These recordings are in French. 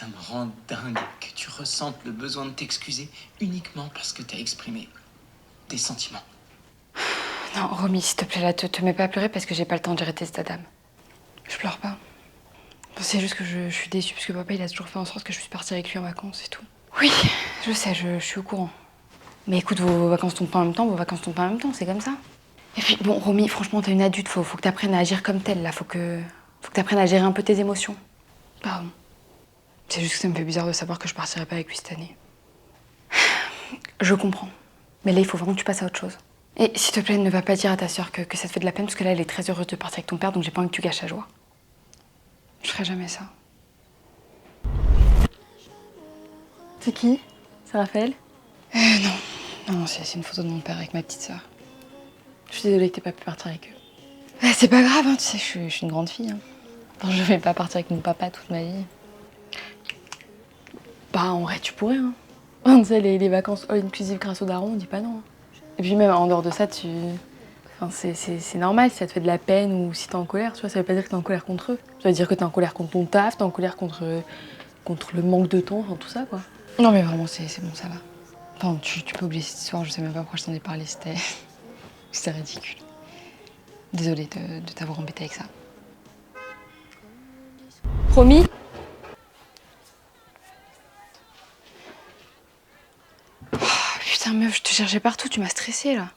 Ça me rend dingue que tu ressentes le besoin de t'excuser uniquement parce que t'as exprimé tes sentiments. Non, Romy, s'il te plaît, là, te mets pas à pleurer parce que j'ai pas le temps de gérer tes états d'âme. Je pleure pas. C'est juste que je suis déçue parce que papa, il a toujours fait en sorte que je puisse partir avec lui en vacances, c'est tout. Oui, je sais, je suis au courant. Mais écoute, vos vacances tombent pas en même temps, vos vacances tombent pas en même temps, c'est comme ça. Et puis, bon, Romy, franchement, t'es une adulte, faut que t'apprennes à agir comme telle, là. Faut que t'apprennes à gérer un peu tes émotions. Pardon. C'est juste que ça me fait bizarre de savoir que je partirai pas avec lui cette année. Je comprends. Mais là, il faut vraiment que tu passes à autre chose. Et s'il te plaît, ne va pas dire à ta sœur que ça te fait de la peine, parce que là, elle est très heureuse de partir avec ton père, donc j'ai pas envie que tu gâches sa joie. Je ferai jamais ça. C'est qui? C'est Raphaël? Non. Non, c'est une photo de mon père avec ma petite sœur. Je suis désolée que t'aies pas pu partir avec eux. C'est pas grave, hein, tu sais, je suis une grande fille. Hein. Enfin, je vais pas partir avec mon papa toute ma vie. Bah, en vrai, tu pourrais, hein. Tu sais, les vacances all inclusive grâce au daron, on dit pas non. Et puis même, en dehors de ça, Enfin, c'est normal si ça te fait de la peine ou si t'es en colère, tu vois, ça veut pas dire que t'es en colère contre eux. Ça veut dire que t'es en colère contre ton taf, t'es en colère contre le manque de temps, enfin tout ça, quoi. Non mais vraiment, c'est bon, ça va. Enfin, tu peux oublier cette histoire, je sais même pas pourquoi je t'en ai parlé, c'était ridicule. Désolée de t'avoir embêtée avec ça. Promis? Oh, putain meuf, je te cherchais partout, tu m'as stressée là.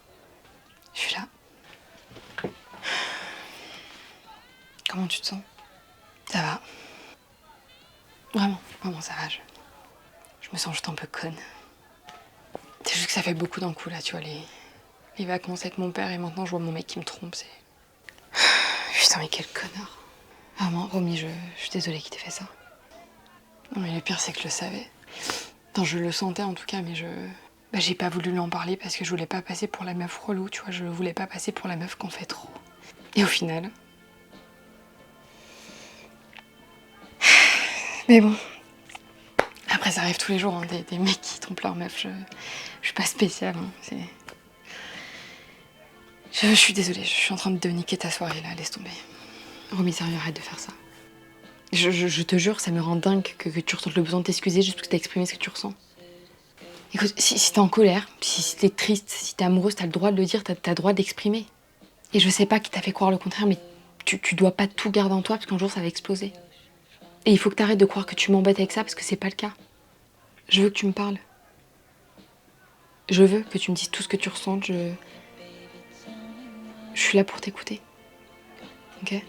Je suis là. Comment tu te sens? Ça va. Vraiment, ça va. Je me sens juste un peu conne. C'est juste que ça fait beaucoup d'un coup là, tu vois, les vacances avec mon père et maintenant je vois mon mec qui me trompe, c'est... Putain mais quel connard. Vraiment, Romy, je suis désolée qu'il t'ait fait ça. Non mais le pire c'est que je le savais. Enfin, je le sentais en tout cas, mais j'ai pas voulu lui en parler parce que je voulais pas passer pour la meuf relou, tu vois, je voulais pas passer pour la meuf qu'on fait trop. Et au final... Mais bon... Après ça arrive tous les jours, hein, des mecs qui trompent leur meuf, je suis pas spéciale, hein, Je suis désolée, je suis en train de niquer ta soirée là, laisse tomber. Romy, sérieux, arrête de faire ça. Je te jure, ça me rend dingue que tu ressentes le besoin de t'excuser juste parce que t'as exprimé ce que tu ressens. Écoute, si t'es en colère, si t'es triste, si t'es amoureuse, t'as le droit de le dire, t'as le droit d'exprimer. Et je sais pas qui t'a fait croire le contraire, mais tu dois pas tout garder en toi parce qu'un jour ça va exploser. Et il faut que t'arrêtes de croire que tu m'embêtes avec ça parce que c'est pas le cas. Je veux que tu me parles. Je veux que tu me dises tout ce que tu ressens, je suis là pour t'écouter. Ok ?